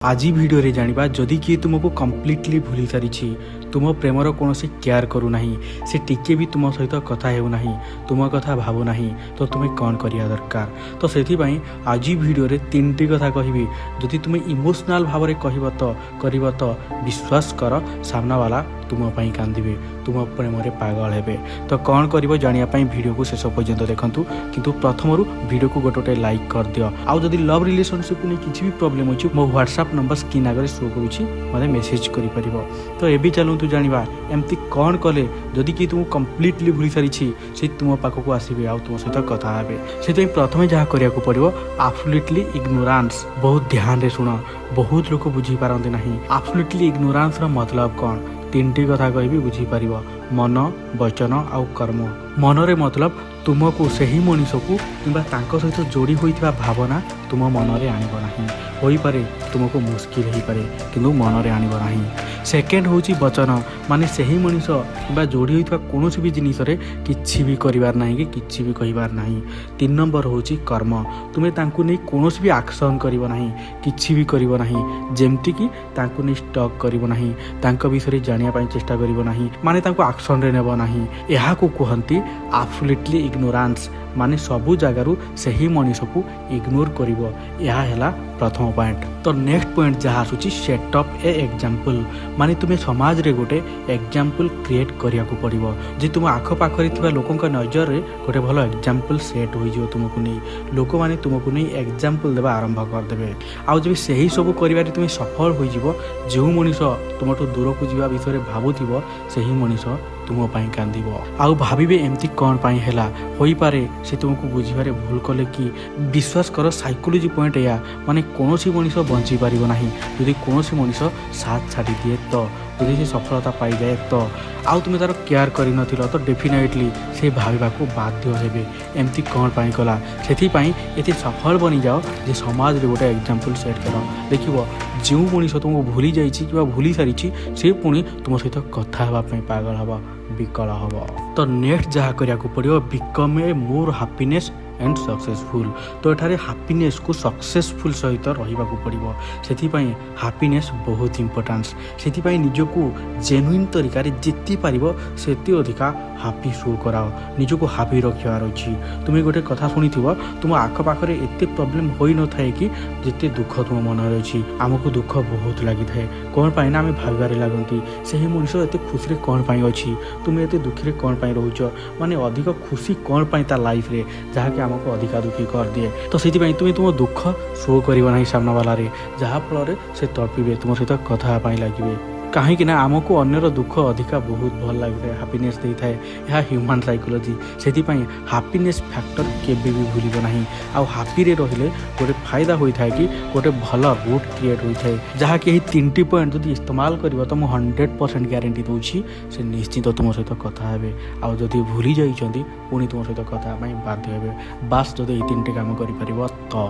आज भिडियो रे जानिबा जदि किए तुमको कम्प्लीटली भूली सारी तुम प्रेमर कौन केयर करूना से टिके भी तुम सहित कथा हेउ नाही तुम कथा भावु नाही तो तुम्हें कौन करिया दरकार। तो से आज भिडियो रे तीनटी कथा कहबी जदि तुम इमोशनल भाव में कहब तो विश्वास कर सामना वाला तुम पाई कांदिबे तुम प्रेम पागल हेबे। तो कौन कर जानिया भिडियो को शेष पर्यंत देखंतु किंतु प्रथम भिडियो को गोटे लाइक कर दियो। आउ जदि लव रिलेशनशिप नहीं किसी भी प्रॉब्लम अच्छी मो व्हाट्सएप नंबर स्क्रीन आगे शो करुँची मते मेसेज कर पारिबो। तो एबी चलतु जानिबा एमती कौन कले जदि कि तुम कम्प्लीटली भूली सारी से तुम पाखक आसबे आ तुम सहित कथा हेबे। से प्रथम जहाँ करिया को पड़िबो एब्सोल्युटली इग्नोरेंस। बहुत ध्यान रे सुन, बहुत लोग बुझी पारंती नहीं एब्सोल्युटली इग्नोरेंस रा मतलब कौन। तीनटी कथा कहबी बुझी पारिबो मन वचन आउ कर्म। मनरे मतलब तुमको सही मनीष को किंबा तांको सहित जोड़ी होइथिबा भावना तुम मनरे आनिब नाही। होई पारे तुमको मुश्किल हो पारे किंतु मनरे आनिब नाही। सेकेंड होची वचन माने सही मनीष किंबा जोड़ी होइथिबा कोनोसी भी जिनिस रे किछि भी करिवार नाही कि किछि भी कहिबार नाही। तीन नंबर होची कर्म तुमे तांको नै कोनोसी भी एक्शन करिवो नाही किछि भी करिवो नाही जेमति कि तांको नै स्टॉक करिवो नाही तांको विषय जानिया पई चेष्टा करिवो नाही माने तांको एक्शन रे नेबो नाही। एहा को कहंती एब्सोल्युटली इग्नोरेंस माने सबु जगारू सही मनीष को इग्नोर करिवो। यह है प्रथम पॉइंट। तो नेक्स्ट पॉइंट जहाँ आसूची सेट अप ए एग्जांपल माने तुम्हें समाज रे गोटे एग्जांपल क्रिएट करिया को पड़िबो जे तुम आख पाखरे थिबा लोकंक नजर रे गोटे भलो एग्जांपल सेट होई जो तुमको नै लोक माने तुमको नै एग्जांपल देबा आरंभ कर देबे। आ जब सही सब करिवारे तुम सफल होई जिवो जो मनीष तुमठो दूर को जीवा विषय रे भाबुथिबो सही मनीष तुम पाई कांदिबो आउ भाबिबे एमती कौन पाई हैला होई पारे से तुमको बुझिबारे भूल कले कि विश्वास कर साइकोलॉजी पॉइंट या माने कोनोसी मनीष बंची पारिबो नाही यदि कोनोसी मनीष साथ छाड़ी दिए तो यदि से सफलता पाई जाए तो आउ तुम तार केयर करि नथिलो तो डेफिनेटली से भाविबा को बाध्य हेबे एमती कौन पाई कला। सेथि पाई एते सफल बनी जाओ जे समाज रे गोटे एग्जांपल सेट करो देखिबो जो मनीष तुमको भूली जाइछि कि भूली सारिछि से पुणी तुम सहित कथा हेबा पई पागल हबा विकल हबो। तो नेक्स्ट जहाँ करिया को पड़िबो become a more happiness and successful. तो एठारे हैप्पीनेस को सक्सेसफुल सहित रहिबा को पड़िबो सेथि पई हैप्पीनेस बहुत इंपोर्टेंस सेथि पई निजको जेन्युइन तरीका रे जित्ति पारिबो सेति अधिका हैप्पी शो कराओ निजको हैप्पी रखियार अछि। तुमे गोटे कथा सुनिथिबो तुम आख पाखरे एते प्रॉब्लम होई न थाए कि जेते दुख तुम मन रे अछि हमको दुख बहुत लागि थाए कोन पई ना हम भाबिबारे लागंती सेही मनुष्य एते खुशी रे कोन पई अछि तुम एते दुखी रे कोन पई रहउछ माने अधिक खुशी कोन पई ता लाइफ रे जहा कि हमको अधिका दुखी कर दिए। तो सेति पई तुम तुम दुख शो करिबो नाही सामना वाला रे जहा फल रे से तड़पिबे तुम सहित कथा पई लागिबे कहीं ना आमको अन्यर दुख अधिका बहुत भल लगे हैप्पीनेस दे थाए यह ह्यूमन साइकोलॉजी सेति पई हैप्पीनेस फैक्टर केबे भी भूलिबो नाही। आ हैप्पी रे रहिले गोटे फायदा होई थाए कि गोटे भल रूट क्रिएट होई थाए जहा कि एही तीनटी पॉइंट जदि इस्तेमाल करिवो तो मु 100% गारंटी दोछि से निश्चित तुम सहित कथा हेबे आ जदि भूली जाइछंती पुणी तुम सहित कथा पई बाध्य हेबे। बास जदि एही तीनटी काम करि परिबो तो